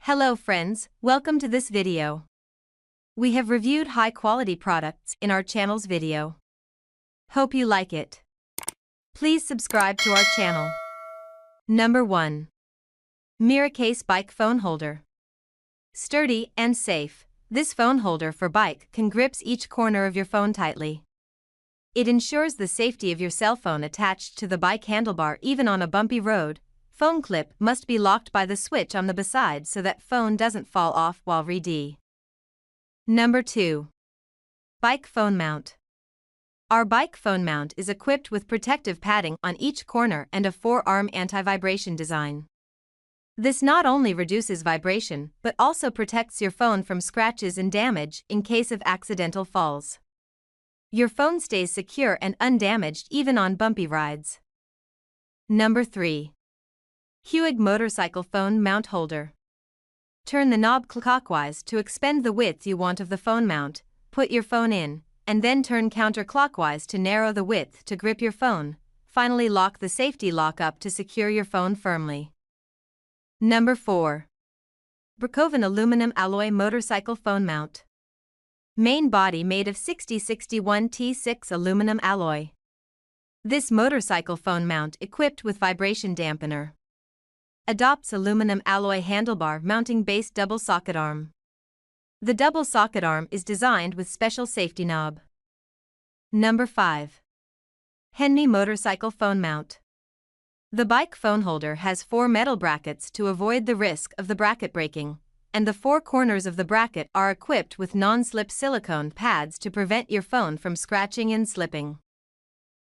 Hello friends, welcome to this video. We have reviewed high-quality products in our channel's video. Hope you like it. Please subscribe to our channel. Number 1. Miracase Bike Phone Holder. Sturdy and safe, this phone holder for bike can grips each corner of your phone tightly. It ensures the safety of your cell phone attached to the bike handlebar even on a bumpy road. Phone clip must be locked by the switch on the beside so that phone doesn't fall off while ready. Number 2. Bike Phone Mount. Our bike phone mount is equipped with protective padding on each corner and a 4-arm anti-vibration design. This not only reduces vibration but also protects your phone from scratches and damage in case of accidental falls. Your phone stays secure and undamaged even on bumpy rides. Number 3. Kewig Motorcycle Phone Mount Holder. Turn the knob clockwise to expand the width you want of the phone mount, put your phone in, and then turn counterclockwise to narrow the width to grip your phone. Finally, lock the safety lock up to secure your phone firmly. Number 4. BRCOVAN Aluminum Alloy Motorcycle Phone Mount. Main body made of 6061 T6 aluminum alloy. This motorcycle phone mount equipped with vibration dampener. Adopts aluminum alloy handlebar mounting base double socket arm. The double socket arm is designed with special safety knob. Number 5. HENMI Motorcycle Phone Mount. The bike phone holder has 4 metal brackets to avoid the risk of the bracket breaking, and the 4 corners of the bracket are equipped with non-slip silicone pads to prevent your phone from scratching and slipping.